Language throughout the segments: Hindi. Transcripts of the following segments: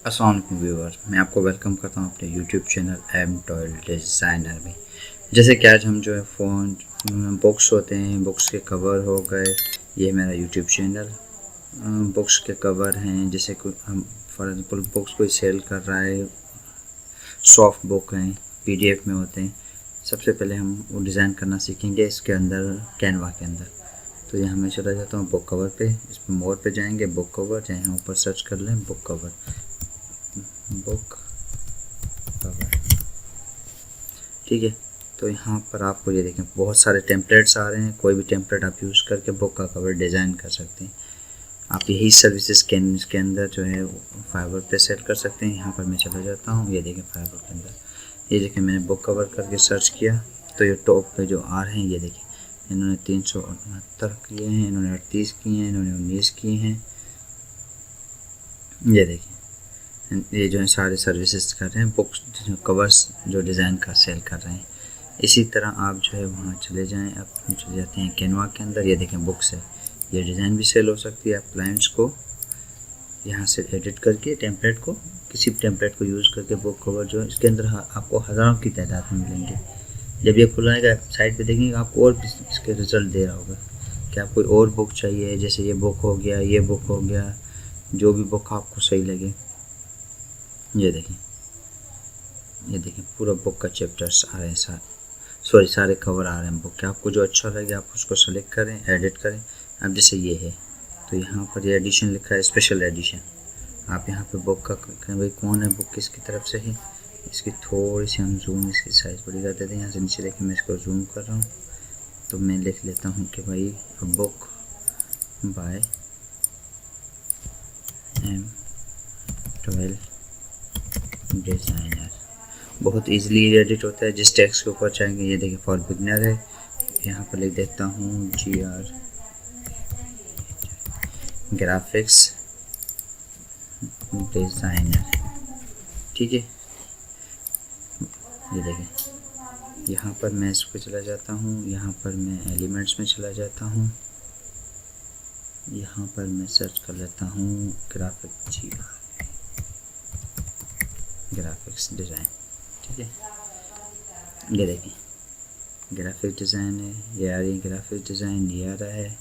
अस्सलाम वालेकुम व्यूअर्स, मैं आपको वेलकम करता हूँ अपने यूट्यूब चैनल एम टॉयल डिज़ाइनर में। जैसे कि आज हम जो है फ़ोन बुक्स होते हैं, बुक्स के कवर हो गए। ये मेरा यूट्यूब चैनल बुक्स के कवर हैं। जैसे कोई हम फॉर एग्जांपल बुक्स कोई सेल कर रहा है, सॉफ्ट बुक हैं, पीडीएफ में होते हैं। सबसे पहले हम वो डिज़ाइन करना सीखेंगे इसके अंदर, कैनवा के अंदर। तो यहाँ मैं चला जाता हूँ बुक कवर पे। इस पर मोर पे जाएंगे, बुक कवर, चाहे यहाँ ऊपर सर्च कर लें बुक कवर, बुक कवर। ठीक है, तो यहाँ पर आपको ये देखें बहुत सारे टेम्पलेट्स आ रहे हैं। कोई भी टेम्पलेट आप यूज़ करके बुक का कवर डिज़ाइन कर सकते हैं। आप यही सर्विसेज के अंदर जो है फाइवर पे सेट कर सकते हैं। यहाँ पर मैं चला जाता हूँ, ये देखें फाइवर के अंदर, ये देखें मैंने बुक कवर करके सर्च किया तो ये टॉप पे जो आ रहे हैं, ये देखें इन्होंने 369 किए हैं, इन्होंने 38 किए हैं, इन्होंने 19 किए हैं। ये देखें, ये जो है सारे सर्विसेज कर रहे हैं, बुक्स कवर्स जो डिज़ाइन का सेल कर रहे हैं। इसी तरह आप जो है वहाँ चले जाएं, अब हम चले जाते हैं कैनवा के अंदर। ये देखें बुक्स है, ये डिज़ाइन भी सेल हो सकती है। आप क्लाइंट्स को यहाँ से एडिट करके टेम्पलेट को, किसी भी टेम्पलेट को यूज़ करके बुक कवर जो है इसके अंदर आपको हज़ारों की तादाद में मिलेंगे। जब ये खुलाएगा साइड पे देखेंगे आपको और भी इसके रिज़ल्ट दे रहा होगा कि आपको और बुक चाहिए। जैसे ये बुक हो गया, ये बुक हो गया, जो भी बुक आपको सही लगे। ये देखें, ये देखें पूरा बुक का चैप्टर्स आ रहे हैं, सारे कवर आ रहे हैं बुक के। आपको जो अच्छा लगे आप उसको सेलेक्ट करें, एडिट करें। अब जैसे ये है तो यहाँ पर ये एडिशन लिखा है, स्पेशल एडिशन। आप यहाँ पे बुक का भाई कौन है, बुक किसकी तरफ से है, इसकी थोड़ी सी हम जूम, इसकी साइज़ बड़ी कर देते हैं। यहाँ से नीचे देखें, मैं इसको जूम कर रहा हूँ तो मैं लिख लेता हूँ कि भाई बुक बाय एम टॉयल डिज़ाइनर। बहुत इजीली एडिट होता है। जिस टेक्स्ट के ऊपर चाहेंगे, ये देखिए फॉर बिगनर है, यहाँ पर लिख देता हूँ GR ग्राफिक्स डिज़ाइनर। ठीक है, ये देखें यहाँ पर मैं इस पर चला जाता हूँ, यहाँ पर मैं एलिमेंट्स में चला जाता हूँ, यहाँ पर मैं सर्च कर लेता हूँ ग्राफिक्स डिज़ाइन। ठीक है, ये देखें ग्राफिक डिज़ाइन है, ये आ रही है ग्राफिक डिज़ाइन, ये आ रहा है,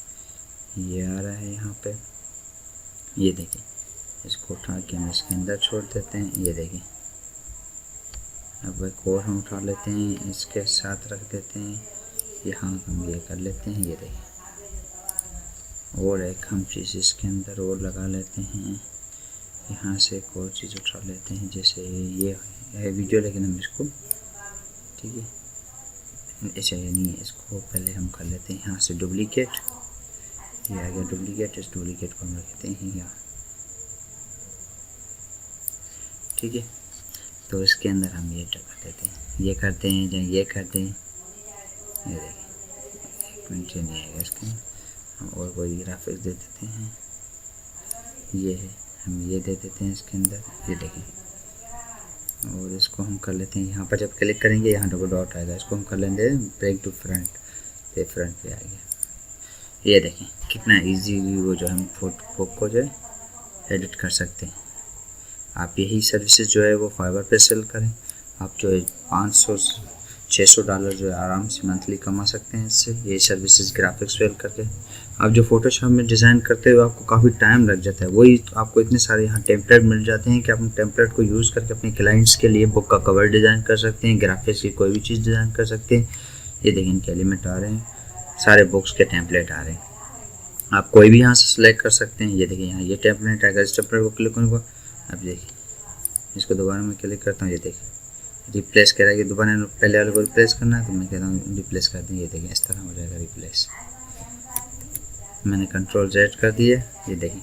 ये आ रहा है यहाँ पे। ये देखें, इसको उठा के हम इसके अंदर छोड़ देते हैं। ये देखें, अब एक और हम उठा लेते हैं, इसके साथ रख देते हैं, यहाँ हम ये कर लेते हैं। ये देखें, और एक हम चीज़ इसके अंदर और लगा लेते हैं, यहाँ से एक और चीज़ उठा लेते हैं, जैसे ये है वीडियो, लेकिन हम इसको, ठीक है ऐसा ये नहीं है, इसको पहले हम कर लेते हैं यहाँ से डुप्लीकेट। ये आ गया डुप्लीकेट, इस डुप्लीकेट को हम रखते हैं यहाँ। ठीक है, तो इसके अंदर हम ये कर देते हैं, ये करते हैं, या ये करते हैं। ये देखिए एक मिनट से नहीं आएगा इसके, हम और कोई ग्राफिक्स दे देते हैं। ये है, हम ये दे देते हैं इसके अंदर। ये देखें, और इसको हम कर लेते हैं, यहाँ पर जब क्लिक करेंगे यहाँ डबल डॉट आएगा, इसको हम कर लेंगे ब्रेक टू फ्रंट पे, फ्रंट पे आ गया। ये देखें कितना इजी वो जो हम फोटो को जो है एडिट कर सकते हैं। आप यही सर्विसेज जो है वो फाइवर पे सेल करें, आप जो है $500-600 जो है आराम से मंथली कमा सकते हैं इससे, ये सर्विसेज ग्राफिक्स सेल करके। आप जो फोटोशॉप में डिज़ाइन करते हो आपको काफ़ी टाइम लग जाता है, वही आपको इतने सारे यहाँ टेम्पलेट मिल जाते हैं कि आप टेम्पलेट को यूज़ करके अपने क्लाइंट्स के लिए बुक का कवर डिज़ाइन कर सकते हैं, ग्राफिक्स की कोई भी चीज़ डिज़ाइन कर सकते हैं। ये देखें इनके एलिमेंट आ रहे हैं, सारे बुक्स के टेम्पलेट आ रहे हैं, आप कोई भी यहाँ से सिलेक्ट कर सकते हैं। ये देखिए यहाँ ये टेम्पलेट आएगा, इस टेम्पलेट को क्लिक करूँगा, अब देखिए इसको दोबारा मैं क्लिक करता हूँ। ये देखिए रिप्लेस कह रहा है कि दोबारा पहले वाले को रिप्लेस करना है, तो मैं कहता हूँ रिप्लेस कर दें। ये देखिए इस तरह हो जाएगा रिप्लेस, मैंने Ctrl+Z कर दिया। ये देखिए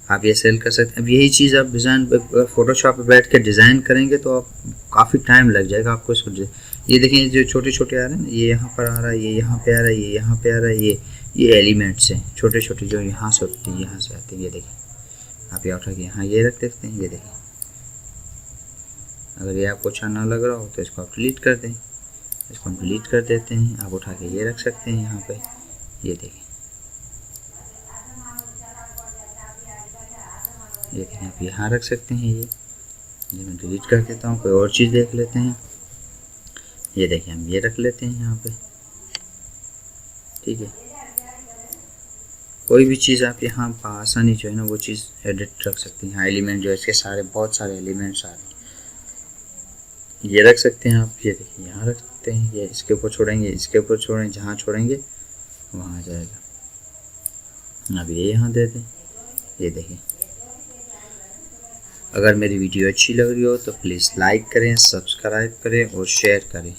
आप ये सेल कर सकते हैं। अब यही चीज़ आप डिज़ाइन फोटोशॉप पे बैठ के डिज़ाइन करेंगे तो आप काफ़ी टाइम लग जाएगा आपको इसको। ये देखिए जो छोटे छोटे आ रहे हैं ना, ये यहाँ पर आ रहा है, ये यहाँ पे आ रहा है, ये यहाँ पे आ रहा है, ये एलिमेंट्स हैं छोटे छोटे जो यहाँ से उठते हैं, यहाँ से आते हैं। ये देखिए आप ये उठा के यहाँ ये रख देते हैं। ये देखिए अगर ये आपको अच्छा ना लग रहा हो तो इसको आप डिलीट कर दें, इसको हम डिलीट कर देते हैं। आप उठा के ये रख सकते हैं यहाँ पे। ये देखें, ये देखें आप आप यहाँ रख सकते हैं। ये मैं डिलीट कर देता हूँ, कोई और चीज़ देख लेते हैं। ये देखिए हम ये रख लेते हैं यहाँ पे, ठीक है। कोई भी चीज़ आप यहाँ आसानी जो है ना वो चीज़ एडिट रख सकते हैं। यहाँ एलिमेंट जो है इसके सारे बहुत सारे एलिमेंट्स आ रहे हैं, ये रख सकते हैं आप। ये देखिए यहाँ रख सकते हैं, ये इसके ऊपर छोड़ेंगे, इसके ऊपर छोड़ेंगे, जहाँ छोड़ेंगे वहाँ आ जाएगा। अब ये यहाँ दे दें। ये देखिए, अगर मेरी वीडियो अच्छी लग रही हो तो प्लीज़ लाइक करें, सब्सक्राइब करें और शेयर करें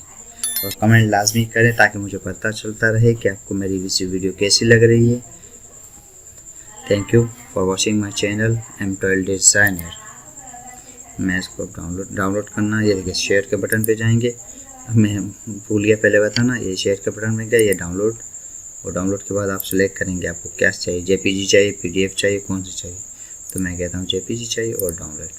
और कमेंट लाजमी करें ताकि मुझे पता चलता रहे कि आपको मेरी वीडियो कैसी लग रही है। Thank you for watching my channel M12 designer. मैं इसको डाउनलोड करना, ये देखिए शेयर के बटन पे जाएंगे। मैं भूल गया पहले बताना, ये शेयर के बटन में गया, ये डाउनलोड, और डाउनलोड के बाद आप सेलेक्ट करेंगे आपको क्या चाहिए, JPG चाहिए, PDF चाहिए, कौन सा चाहिए। तो मैं कहता हूँ JPG चाहिए और डाउनलोड।